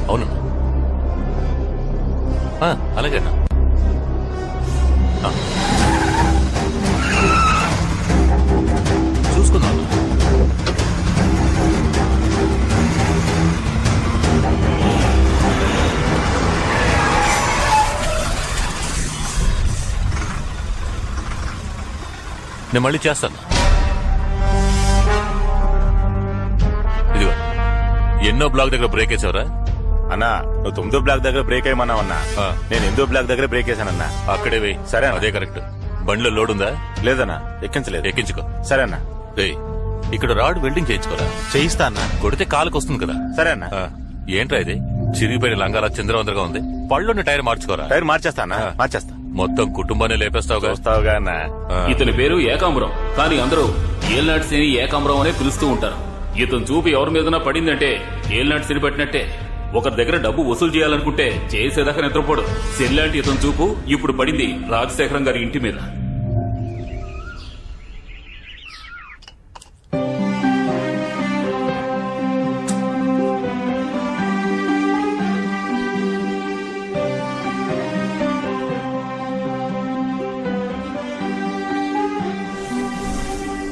అవునన్నా. అలాగేనా. చూసుకుందాం. నేను మళ్ళీ చేస్తాను. ఇదిగో ఎన్నో బ్లాక్ దగ్గర బ్రేక్ వేసావరా? అన్నా నువ్వు 9వ బ్లాక్ దగ్గర బ్రేక్ అయ్యమన్నావన్నా. నేను 8వ బ్లాక్ దగ్గర బ్రేక్ వేసానన్నా. అక్కడే వేయి. సరే అదే కరెక్ట్. బండిలో లోడ్ ఉందా? లేదన్నా, ఎక్కించలేదు. ఎక్కించుకో. సరే అన్నా. ఇక్కడ రాడ్ వెల్డింగ్ చేయించుకోరా. చేయిస్తా అన్నా. కొడితే కాలుకి వస్తుంది కదా. సరే అన్నా. ఏంట్రా ఇది చిరిగిపోయిన లంగాల చంద్రవందరగా ఉంది. పళ్ళున్న టైర్ మార్చుకోరా. టైర్ మార్చేస్తా అన్నా, మార్చేస్తా. మొత్తం కుటుంబాన్ని లేపేస్తావుగా. వస్తావుగా అన్నా. ఇతని పేరు ఏకాంబరం, కానీ అందరూ ఏల్నాటి శని ఏకాంబరం అనే పిలుస్తూ ఉంటారు. ఇతను చూపు ఎవరి మీదనా పడిందంటే ఏల్నాటి శని పట్టినట్టే. ఒకరి దగ్గర డబ్బు వసూలు చేయాలనుకుంటే చేసేదాకా నిద్రపోడు. శనిలాంటి ఇతని చూపు ఇప్పుడు పడింది రాజశేఖరం గారి ఇంటి మీద.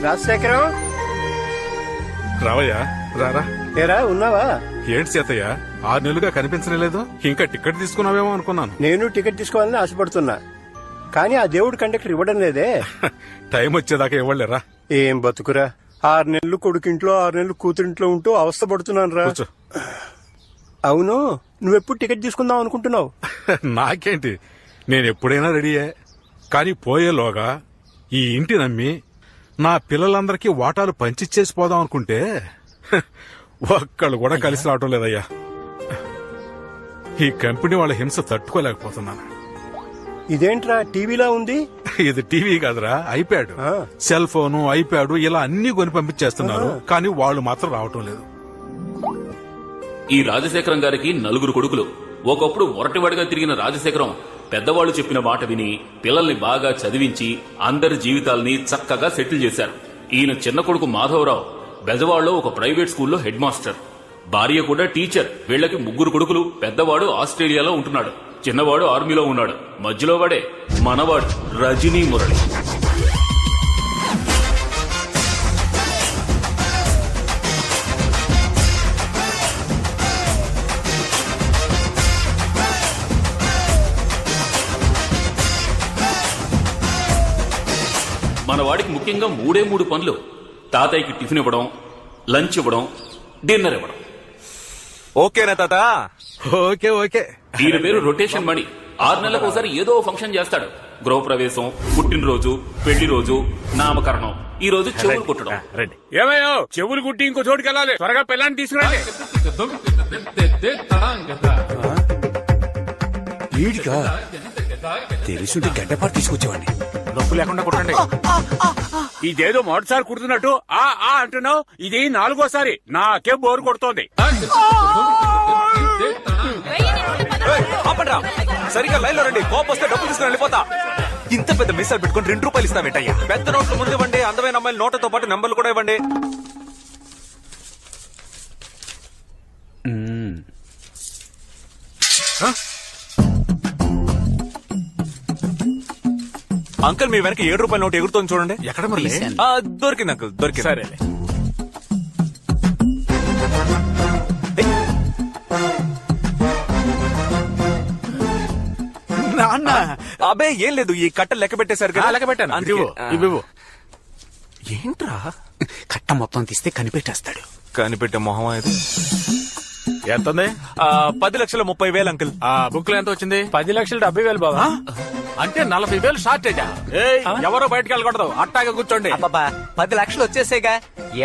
రాజశేఖరం రావయ్యా, రారా. ఏరా ఉన్నావా? ఏంటి చేతయ్య 6 నెలలుగా కనిపించలేదు. ఇంకా టికెట్ తీసుకున్నావేమో అనుకున్నాను. నేను టికెట్ తీసుకోవాలని ఆశపడుతున్నా, కానీ ఆ దేవుడు కండక్టర్ ఇవ్వడం లేదే. టైం వచ్చేదాకా ఇవ్వలేరా. ఏం బతుకురా, 6 నెలలు కొడుకింట్లో 6 నెలలు కూతురింట్లో ఉంటూ అవస్థ పడుతున్నాను రా. అవును, నువ్వెప్పుడు టికెట్ తీసుకుందాం అనుకుంటున్నావు? నాకేంటి, నేను ఎప్పుడైనా రెడీయే. కానీ పోయేలోగా ఈ ఇంటి నమ్మి నా పిల్లలందరికీ వాటాలు పంచిచ్చేసి పోదాం అనుకుంటే ఒక్కళ్ళు కూడా కలిసి రావటం లేదయ్యా. ఈ కంపెనీ వాళ్ళ హింస తట్టుకోలేకపోతున్నాను. ఇదేంట్రా టీవీలా ఉంది? ఇది టీవీ కాదురా, ఐప్యాడ్. సెల్ ఫోను, ఐప్యాడ్ ఇలా అన్ని కొని పంపించేస్తున్నారు, కానీ వాళ్ళు మాత్రం రావటం లేదు. ఈ రాజశేఖరం గారికి 4 కొడుకులు. ఒకప్పుడు ఒరటివాడిగా తిరిగిన రాజశేఖరం పెద్దవాళ్లు చెప్పిన మాట విని పిల్లల్ని బాగా చదివించి అందరి జీవితాల్ని చక్కగా సెటిల్ చేశారు. ఈయన చిన్న కొడుకు మాధవరావు బెజవాడలో ఒక ప్రైవేట్ స్కూల్లో హెడ్ మాస్టర్. భార్య కూడా టీచర్. వీళ్లకి 3 కొడుకులు. పెద్దవాడు ఆస్ట్రేలియాలో ఉంటున్నాడు, చిన్నవాడు ఆర్మీలో ఉన్నాడు. మధ్యలో వాడే మనవాడు రజనీ మురళి. మన వాడికి ముఖ్యంగా 3 పనులు. తాతయ్యకి టిఫిన్ ఇవ్వడం, లంచ్ ఇవ్వడం, డిన్నర్ ఇవ్వడం. ఓకేనా తాత? Okay okay. ఈయన పేరు రొటేషన్ మణి. 6 నెలలకు ఒకసారి ఏదో ఫంక్షన్ చేస్తాడు. గృహప్రవేశం, పుట్టినరోజు, పెళ్లి రోజు, నామకరణం. ఈ రోజు చెవులు కుట్టడం. ఏమయ్యో, చెవులు కుట్టి ఇంకో చోటుకి వెళ్ళాలి. త్వరగా పిల్లాన్ని తీసుకురండి. తెలుసుంటే గడ్డపాటు తీసుకొచ్చేవాడిని. నొప్పు లేకుండా కుట్టండి. ఇదేదో మొదటిసారి కుడుతున్నట్టు ఆ ఆ అంటున్నావు. ఇది 4గోసారి. నాకే బోరు కొడుతోంది. సరిగా లైన్ లో రండి. కోపం వస్తే డబ్బులు తీసుకుని వెళ్ళిపోతా. ఇంత పెద్ద మిస్సాలు పెట్టుకుని 2 రూపాయలు ఇస్తావేంటయ్యా? పెద్ద నోట్లు ముందు ఇవ్వండి. అందమైన అమ్మాయిల నోట్లతో పాటు నెంబర్లు కూడా ఇవ్వండి. అంకుల్, మీ వెనక 7 రూపాయల నోటు ఎగురుతోంది చూడండి. ఎక్కడ మరి? దొరికింది అంకుల్, దొరికింది. సరే. నాన్న, అబే ఏం లేదు. ఈ కట్టలు లెక్క పెట్టేశారు కదా. లెక్క పెట్టాను. ఇవ్వు. ఏంట్రా కట్ట మొత్తం తీస్తే కనిపెట్టేస్తాడు. కనిపెట్టే మొహం ఇది. ఎంత 10,30,000 అంకుల్. ఆ బుక్ లో ఎంత వచ్చింది? 10,70,000 బాబా. అంటే 40,000 షార్టేజా? ఎవరో బయటకు వెళ్ళకూడదు, అట్టాగా కూర్చోండి. అబ్బా 10 లక్షలు వచ్చేసేగా,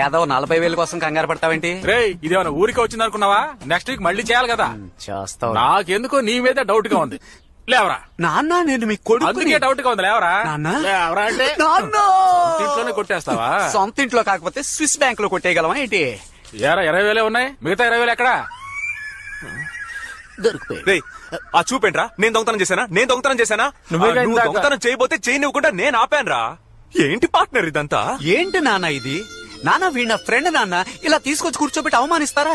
ఏదో 40,000 కోసం కంగారు పడతావేంటి? రేయ్, ఇదేమన్నా ఊరికి వచ్చింది అనుకున్నావా? నెక్స్ట్ వీక్ మళ్ళీ చేయాలి కదా. చేస్తావు. నాకెందుకో నీ మీద డౌట్ గా ఉంది. లేవరా. నాన్న, నేను మీ కొడుకు. అందుకే డౌట్ గా ఉంది. లేవరా. లేవరా అంటే ఇంట్లోనే కొట్టేస్తావా? సొంత ఇంట్లో కాకపోతే స్విస్ బ్యాంక్ లో కొట్టేయగలవా ఏంటి? 20,000 ఉన్నాయి. మిగతా 20,000 ఎక్కడా? దొరికిపోయి. ఆ చూపేంట్రా. నేను దొంగతనం చేశానా? నువ్వు దొంగతనం చేయబోతే చేయనివ్వకుండా నేను ఆపానురా. ఏంటి పార్ట్నర్ ఇదంతా? ఏంటి నాన్న ఇది? నాన్న వీళ్ళ ఫ్రెండ్ నాన్న, ఇలా తీసుకొచ్చి కూర్చోబెట్టి అవమానిస్తారా?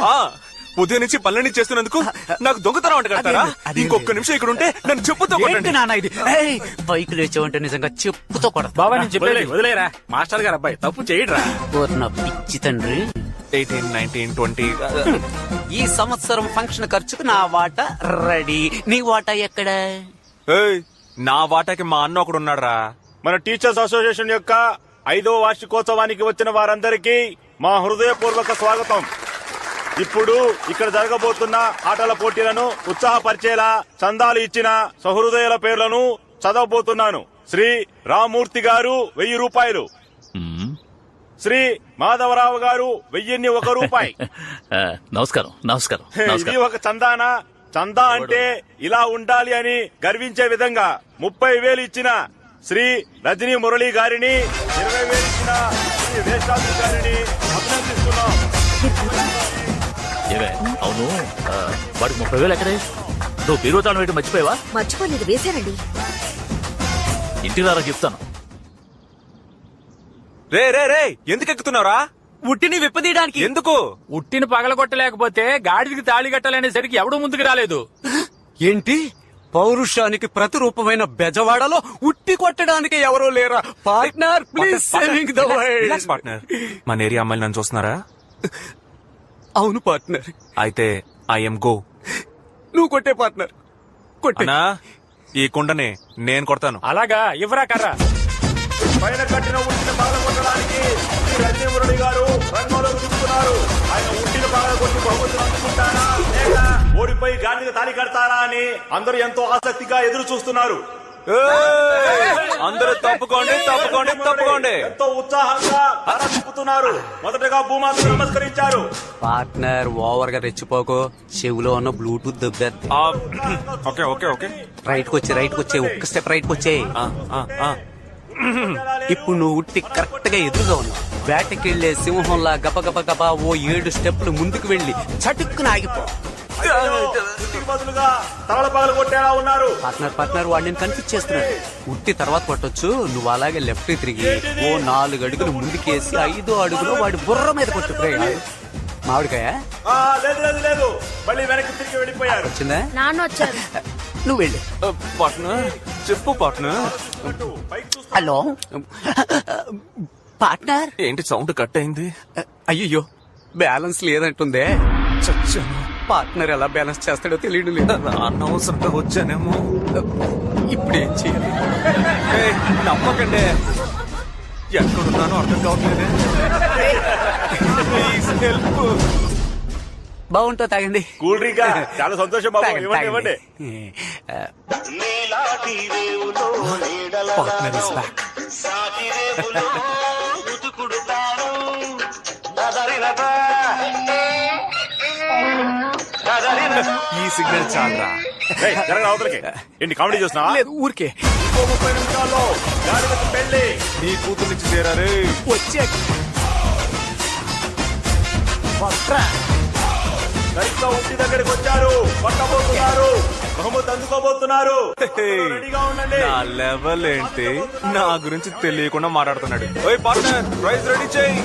ఉదయం నుంచి పనులన్నీ చేస్తున్నందుకు నాకు దొంగతనం అంట కడతారా? అదేం ఇంకొక నిమిషం ఇక్కడ ఉంటే నన్ను చెప్పుతో ఏంటి కొట్టండి. నాన్న ఇది? ఏయ్, పైకి లేచావంటే నిజంగా చెప్పుతో కొడతా. బాబా నేను చెప్పేది వదిలేరా, మాస్టర్ గారు అబ్బాయి తప్పు చేయడరా. పూర్ణ పిచ్చి తండ్రి. 18, 19, 20 ఈ సంవత్సరం ఫంక్షన్ ఖర్చుకు నా వాటా రెడీ. నీ వాటా ఎక్కడ? ఏయ్, నా వాటాకి మా అన్న ఒకడు ఉన్నాడు రా. మన టీచర్స్ అసోసియేషన్ యొక్క 5వ వార్షికోత్సవానికి వచ్చిన వారందరికీ మా హృదయపూర్వక స్వాగతం. ఇప్పుడు ఇక్కడ జరగబోతున్న ఆటల పోటీలను ఉత్సాహపరిచేలా చందాలు ఇచ్చిన సహృదయుల పేర్లను చదవబోతున్నాను. శ్రీ రామూర్తి గారు 1000 రూపాయలు, శ్రీ మాధవరావు గారు 1001 రూపాయి. నమస్కారం నమస్కారం ఇది ఒక చందానా? చందా అంటే ఇలా ఉండాలి అని గర్వించే విధంగా 30,000 ఇచ్చిన శ్రీ రజనీ మురళి గారిని, 20,000 ఇచ్చిన శ్రీ వేషాద్రి గారిని అభినందిస్తున్నాం. ఏవే అవును, వాడికి 30,000 ఎక్కడే? నువ్వు బీరో తాళం వేయడం మర్చిపోయావా? మర్చిపోలేదు, వేశానండి. ఇంటికి రారా చెప్తాను. రే రే రే, ఎందుకు ఎక్కుతున్నావురా? ఉట్టిని విప్పదీయడానికి. ఎందుకు? ఉట్టిని పగలగొట్టలేకపోతే గాడిదికి తాళి కట్టాలనేసరికి ఎవడూ ముందుకు రాలేదు. ఏంటి? పౌరుషానికి ప్రతిరూపమైన బెజవాడలో ఉట్టి కొట్టడానికి ఎవరూ లేరా? Partner please saving the relax partner. మన ఏరియా అమ్మాయిలు నన్ను చూస్తున్నారా? అవును పార్ట్నర్. అయితే ఐఎమ్ గో. నువ్వు కొట్టే పార్ట్నర్ కొట్టే. అన్నా, ఈ కుండని నేను కొడతాను. అలాగా ఇవ్వరా కర్రా. పైన కట్టిన ఉట్టిని పగలగొట్టడానికి శ్రీ రజనీ మురళి గారు రంగంలో దిగుతున్నారు. ఆయన ఉట్టిని పగలగొట్టి బహుమతులు అందుకుంటారా లేక ఓడిపోయి గాలికి తాళి కడతారా అని అందరూ ఎంతో ఆసక్తిగా ఎదురు చూస్తున్నారు. అందరూ తప్పుకోండి తప్పుకోండి తప్పుకోండి. ఎంతో ఉత్సాహంగా తల తిప్పుతున్నారు. మొదటగా భూమాతకు నమస్కరించారు. పార్ట్నర్ ఓవర్ గా రెచ్చిపోకు. చెవిలో ఉన్న బ్లూటూత్ దెబ్బేద్ది. Okay okay okay. రైట్ కొచ్చే ఒక్క స్టెప్ రైట్ కొచ్చే. ఇప్పుడు నువ్వు ఉట్టి కరెక్ట్ గా ఎదురుగా ఉన్నావు. వేటకెళ్లే సింహంలా గప గప గప ఓ 7 స్టెప్లు ముందుకు వెళ్లి చటుక్కున ఆగిపో. ఉట్టికి బదులుగా తలల పగలగొట్టేలా ఉన్నారు. పార్ట్నర్ వాడిని కన్ఫ్యూజ్ చేస్తున్నాడు. ఉట్టి తర్వాత కొట్టొచ్చు. నువ్వు అలాగే లెఫ్ట్ తిరిగి ఓ 4 అడుగులు ముందుకేసి 5వ అడుగులో వాడి బుర్ర మీద కొట్టు. మామిడికాయ లేదు లేదు లేదు, మళ్ళీ వెనక్కి తిరిగి వెళ్ళిపోయారు. వచ్చిందా? నాన్న వచ్చారు. నువ్వు వెళ్ళు. పార్ట్నర్ చెప్పు పార్ట్నర్. Hello partner. ఏంటి సౌండ్ కట్ అయింది? అయ్యో బ్యాలెన్స్ లేదంటుందే. చచ్చాను. పార్ట్నర్ ఎలా బ్యాలెన్స్ చేస్తాడో తెలియడం లేదు. అనవసరంగా వచ్చానేమో. ఇప్పుడు ఏం చేయాలి? ఏయ్, నమ్మకండి. ఎక్కడున్నానో అర్థం కావట్లేదే. Please help. బాగుంటా తాగండి. కూల్ డ్రింక్ చాలా సంతోషం బాబు. తాగండి, ఇవ్వండి ఇవ్వండి. Partner is back. ఈ సిగ్నల్ చాలరా. ఏయ్, జరగరా అవతలకి. ఏంటి కామెడీ చూస్తున్నావా? లేదు ఊరికే ఇంకో 30 నిమిషాల్లో గాడిదకు పెళ్లి. నీ కూతురు నుంచి చేరారే. వచ్చే సరిగ్గా ఉట్టి దగ్గరికి వచ్చారు. కొట్టబోతున్నారు. బహుమతి అందుకోబోతున్నారు. రెడీగా ఉండండి. నా లెవెల్ ఏంటి? నా గురించి తెలియకుండా మాట్లాడుతున్నాడు. ఓయ్ పార్ట్నర్, ప్రైజ్ రెడీ చేయి.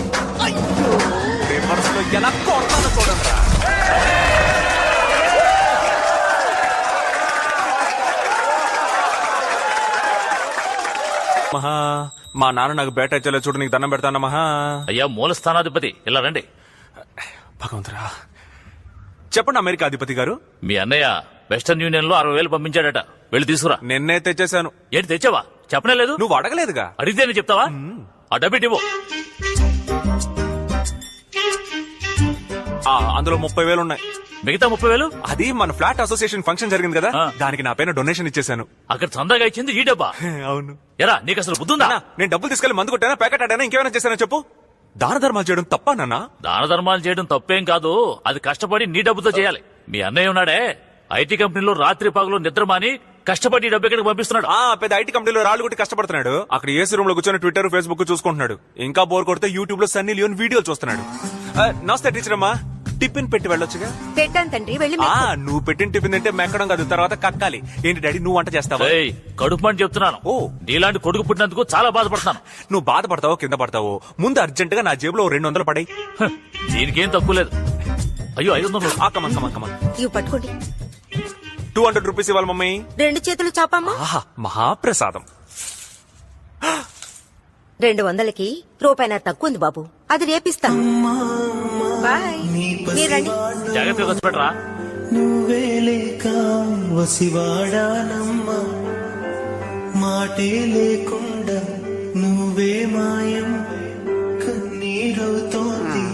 రివర్స్ లో ఎలా కొడతానో చూడండి. మహా, మా నాన్న నాకు బేట ఇచ్చలే చూడు. నీకు దండం పెడతాను మహా. అయ్యా మూల స్థానాధిపతి ఇలా రండి. భగవంతురా, చెప్పండి అమెరికా అధిపతి గారు. మీ అన్నయ్య వెస్టర్న్ యూనియన్ లో 60,000 పంపించాడట. వెళ్ళి తీసుకురా. నిన్నే తెచ్చేశాను. ఏంటి తెచ్చావా? చెప్పనే లేదు. నువ్వు అడగలేదుగా. అడిగితేనే చెప్తావా? ఆ డబ్బిట్ ఇవ్వు. అందులో 30,000 ఉన్నాయి. మిగతా 30,000 అది మన ఫ్లాట్ అసోసియేషన్ ఫంక్షన్ జరిగింది కదా, ఆ. దానికి నా పైన డొనేషన్ ఇచ్చేశాను. అక్కడ చందాగా ఇచ్చింది ఈ డబ్బా. అవును. ఎరా నీకు అసలు బుద్ధుందా? అన్నా, నేను డబ్బులు తీసుకెళ్లి మందు కొట్టానా, ప్యాకెట్ ఆడానా, ఇంకేమైనా చేశానా చెప్పు. దాన ధర్మాలు చేయడం తప్ప నాన్న? దాన ధర్మాలు చేయడం తప్పేం కాదు. అది కష్టపడి నీ డబ్బుతో చేయాలి. మీ అన్నయ్య ఉన్నాడే ఐటీ కంపెనీలో రాత్రి పగలు నిద్రమాని కష్టపడి డబ్బు ఎక్కడికి పంపిస్తున్నాడు. పెద్ద ఐటీ కంపెనీలో రాళ్ళు కొట్టి కష్టపడుతున్నాడు. అక్కడ ఏసీ రూమ్ లో కూర్చొని ట్విట్టర్ ఫేస్బుక్ చూసుకుంటున్నాడు. ఇంకా బోర్ కొడితే యూట్యూబ్ లో సన్నీ లియోన్ వీడియోలు చూస్తున్నాడు. నమస్తే టీచర్ అమ్మా. టిఫిన్ పెట్టి వెళ్ళొచ్చుగా. పెట్టాను తండ్రి, వెళ్ళి నువ్వు పెట్టిన టిఫిన్ అంటే మెక్కడం కాదు, తర్వాత కక్కాలి. ఏంటి డాడీ నువ్వు వంట చేస్తావా? ఏయ్, కడుపు అని చెప్తున్నాను. ఓ. నీలాంటి కొడుకు పుట్టినందుకు చాలా బాధపడుతున్నాను. నువ్వు బాధపడతావో కింద పడతావో ముందు అర్జెంట్ గా నా జేబులో 200 పడాయి. దీనికేం తక్కువ లేదు. అయ్యో 500. Come on come on come on. ఇవి పట్టుకోండి. 200 రూపీస్ ఇవ్వాలి మమ్మీ. 2 చేతులు చాపమ్మా. ఆహా మహాప్రసాదం. 200కి రూపాయి తక్కువ ఉంది బాబు, అది రేపిస్తాను. బాయ్. మీరు రండి. జాగ్రత్తగా ఖర్చు పెట్టరా. నువ్వే లేక వసివాడానమ్మ, మాటే లేకుండా నువ్వే మాయం కన్నీరవుతోంది.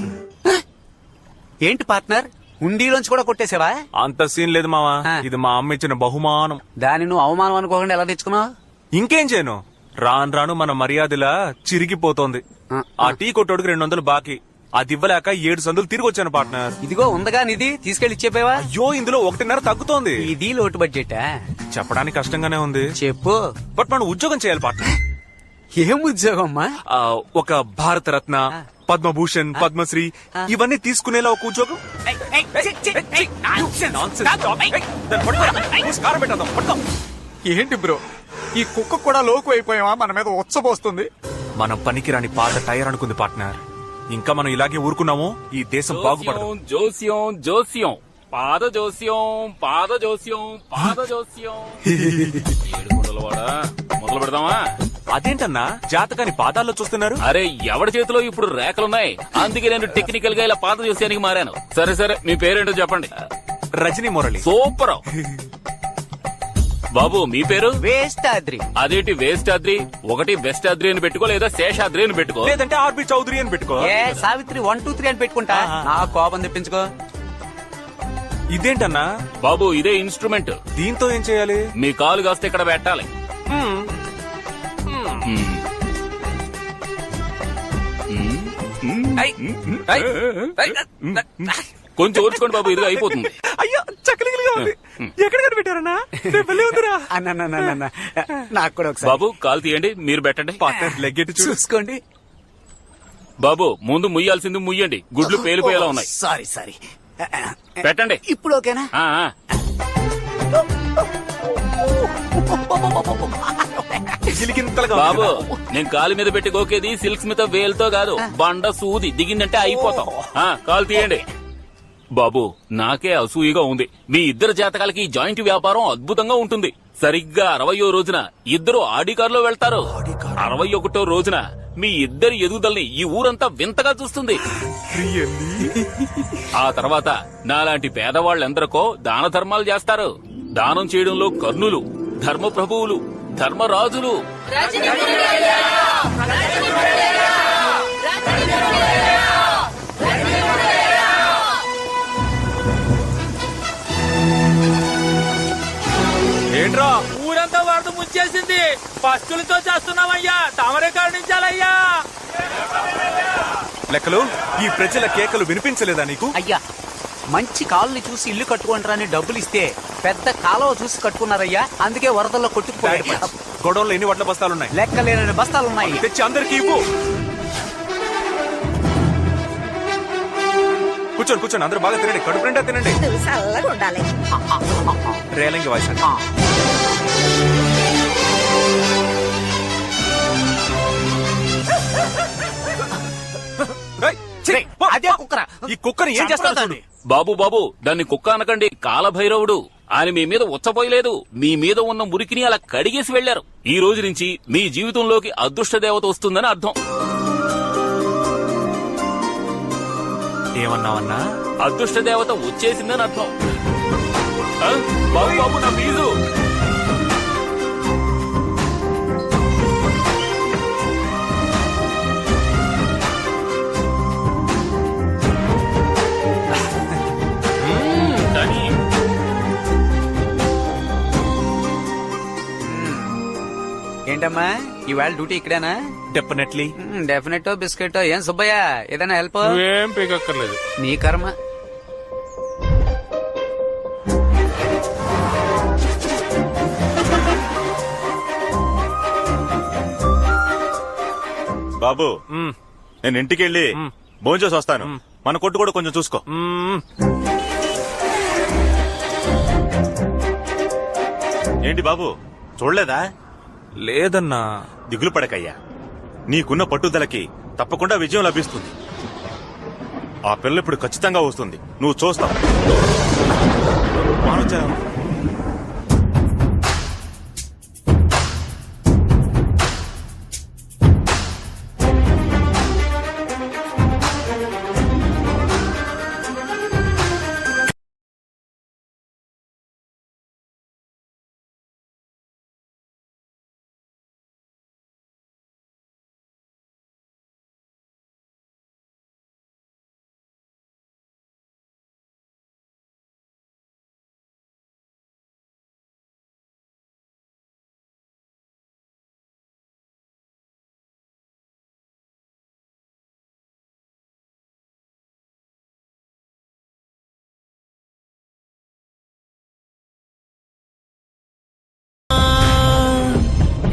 ఏంటి పార్ట్నర్, హుండీలోంచి కూడా కొట్టేసావా? అంత సీన్ లేదు మావా, ఆ. ఇది మా అమ్మ ఇచ్చిన బహుమానం. దాన్ని నువ్వు అవమానం అనుకోకుండా ఎలా తెచ్చుకున్నావు? ఇంకేం చేయను, రాను రాను మన మర్యాదలా చిరిగిపోతోంది. ఆ టీ కొట్టోడికి 200 బాకీ, అది ఇవ్వలేక 7 సందులు తిరిగి వచ్చాను పార్ట్నర్. ఇదిగో ఉందగా నిధి, తీసుకెళ్లి ఇచ్చేపోయావా? అయ్యో ఇందులో 1.5 తగ్గుతోంది. ఇది లోటు బడ్జెటా? చెప్పడానికి కష్టంగానే ఉంది, చెప్పు. బట్ మనం ఉద్యోగం చేయాలి పార్ట్నర్. ఏం ఉద్యోగం అమ్మా? ఒక భారతరత్న, పద్మభూషణ్, పద్మశ్రీ ఇవన్నీ తీసుకునేలా ఒక ఉద్యోగం. ఏంటి బ్రో, ఈ కుక్క కూడా లోకు అయిపోయావా? మన మీద ఉచ్చబోస్తుంది. మనం పనికిరాని పాత టైర్ అనుకుంది పార్ట్నర్. ఇంకా మనం ఇలాగే ఊరుకున్నాము, ఈ దేశం బాగుపడదు. జోస్యం జోస్యం పాద జోస్యం పాద జోస్యం పాద జోస్యం. ఏడుకొండలవాడా, మొదలు పెడదామా? అదేంటన్నా జాతకాన్ని పాదాల్లో చూస్తున్నారు? అరే ఎవడి చేతిలో ఇప్పుడు రేఖలున్నాయి, అందుకే నేను టెక్నికల్ గా ఇలా పాద జోస్యానికి మారాను. సరే సరే, మీ పేరేంటో చెప్పండి. రజనీ మురళి. సూపర్. బాబు మీ పేరు? వేస్తాద్రి. అదేంటి వేస్టాద్రి? ఒకటి వెస్టాద్రి అని పెట్టుకో, లేదా శేషాద్రి అని పెట్టుకో. లేదంటే ఆర్బి చౌదరి అని పెట్టుకో. ఏ సావిత్రి 1 2 3 అని పెట్టుకుంటా. నా కోపం తెప్పించుకో. ఇదేంటన్నా? బాబు ఇదే ఇన్స్ట్రుమెంట్. దీంతో ఏం చేయాలి? మీ కాలు కాస్త ఇక్కడ పెట్టాలి. కొంచెం ఓర్చుకోండి బాబు, ఇదిగా అయిపోతుంది. అయ్యో చక్కలిగా ఉంది. ఎక్కడ కనిపెట్టారన్నా? ఉందిరా. అన్న నాకు కూడా ఒకసారి. బాబు కాలు తీయండి, మీరు పెట్టండి. పార్ట్నర్ లెగ్గెట్టి చూసుకోండి. బాబు ముందు ముయ్యాల్సింది ముయ్యండి, గుడ్లు పేలిపోయేలా ఉన్నాయి. Sorry sorry. పెట్టండి. ఇప్పుడు ఓకేనా? ఆ, ఆ. బాబు నేను కాలు మీద పెట్టి గోకేది సిల్క్ స్మిత వేలుతో కాదు, బండ సూది దిగిందంటే అయిపోతాం. కాలు తీయండి. బాబు నాకే అసూయగా ఉంది, మీ ఇద్దరు జాతకాలకి జాయింట్ వ్యాపారం అద్భుతంగా ఉంటుంది. సరిగ్గా 60వ రోజున ఇద్దరు ఆడి కారులో వెళ్తారు. 61వ రోజున మీ ఇద్దరి ఎదుగుదలని ఈ ఊరంతా వింతగా చూస్తుంది. ఆ తర్వాత నాలాంటి పేదవాళ్ళెందరికో దాన ధర్మాలు చేస్తారు. దానం చేయడంలో కర్ణులు, ధర్మ ప్రభువులు, ధర్మరాజులు. ఏంట్రా ఊరంతా వరద ముంచేసింది, పస్తులతో చేస్తున్నామయ్యా, తమరే కరుణించాలయ్యా. లెక్కలు ఈ ప్రజల కేకలు వినిపించలేదా నీకు? అయ్యా మంచి కాలుని చూసి ఇల్లు కట్టుకుంటారని డబ్బులు ఇస్తే పెద్ద కాలువ చూసి కట్టుకున్నారయ్యా, అందుకే వరదల్లో కొట్టుకుపోయాడు. గొడవలో ఎన్ని వడ్ల బస్తాలున్నాయి? లెక్కలేని బస్తాలున్నాయి. తెచ్చి అందరికి ఇవ్వు. కూర్చోండి కూర్చోండి, అందరూ బాగా తినండి, కడుపు నిండా తినండి. నువ్వు చల్లగా ఉండాలి. రేలంగి వాయిస్ అండి. అదే కుక్కరా. ఈ కుక్కని ఏం చేస్తాను? బాబు బాబు దాన్ని కుక్క అనకండి, కాలభైరవుడు. ఆయన మీ మీద ఉచ్చపోయలేదు, మీ మీద ఉన్న మురికిని అలా కడిగేసి వెళ్లారు. ఈ రోజు నుంచి మీ జీవితంలోకి అదృష్ట దేవత వస్తుందని అర్థం. ఏమన్నావన్నా? అదృష్ట దేవత వచ్చేసిందని అర్థం. బాబు బాబు నా ఫీజు. ఏంటమ్మా ఇవాళ డ్యూటీ ఇక్కడేనా? డెఫినెట్లీ. Definite biscuit. ఏం సుబ్బయ్య ఏదైనా హెల్ప్? ఏం పీకక్కర్లేదు. నీ కర్మ. బాబు నేను ఇంటికి వెళ్ళి భోంచేసి వస్తాను. మన కొట్టు కూడా కొంచెం చూసుకో. ఏంటి బాబు చూడలేదా? లేదన్నా. దిగులు పడకయ్యా, నీకున్న పట్టుదలకి తప్పకుండా విజయం లభిస్తుంది. ఆ పిల్ల ఇప్పుడు ఖచ్చితంగా వస్తుంది, నువ్వు చూస్తావు. మానొచ్చా?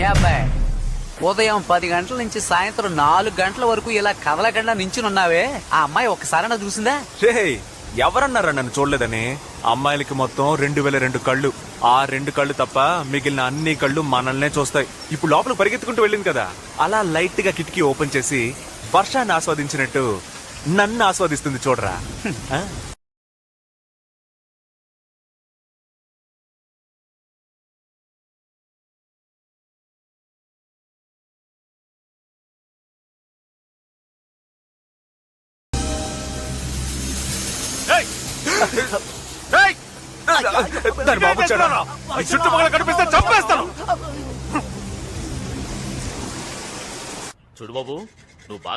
ఏ అబ్బాయి, ఉదయం 10 గంటల నుంచి సాయంత్రం 4 గంటల వరకు ఇలా కదలకుండా నించునున్నావే, ఆ అమ్మాయి ఒక్కసారైనా చూసిందా? రే ఎవరన్నారా నన్ను చూడలేదని? అమ్మాయిలకి మొత్తం 2002 కళ్ళు. ఆ 2 కళ్ళు తప్ప మిగిలిన అన్ని కళ్ళు మనల్నే చూస్తాయి. ఇప్పుడు లోపల పరిగెత్తుకుంటూ వెళ్ళింది కదా, అలా లైట్ గా కిటికీ ఓపెన్ చేసి వర్షాన్ని ఆస్వాదించినట్టు నన్ను ఆస్వాదిస్తుంది చూడరా. ఆ? దాని బాబు చెడారా, చుట్టుపక్కల కనిపిస్తే చంపేస్తాను. చూడు బాబు, నువ్వు బాగా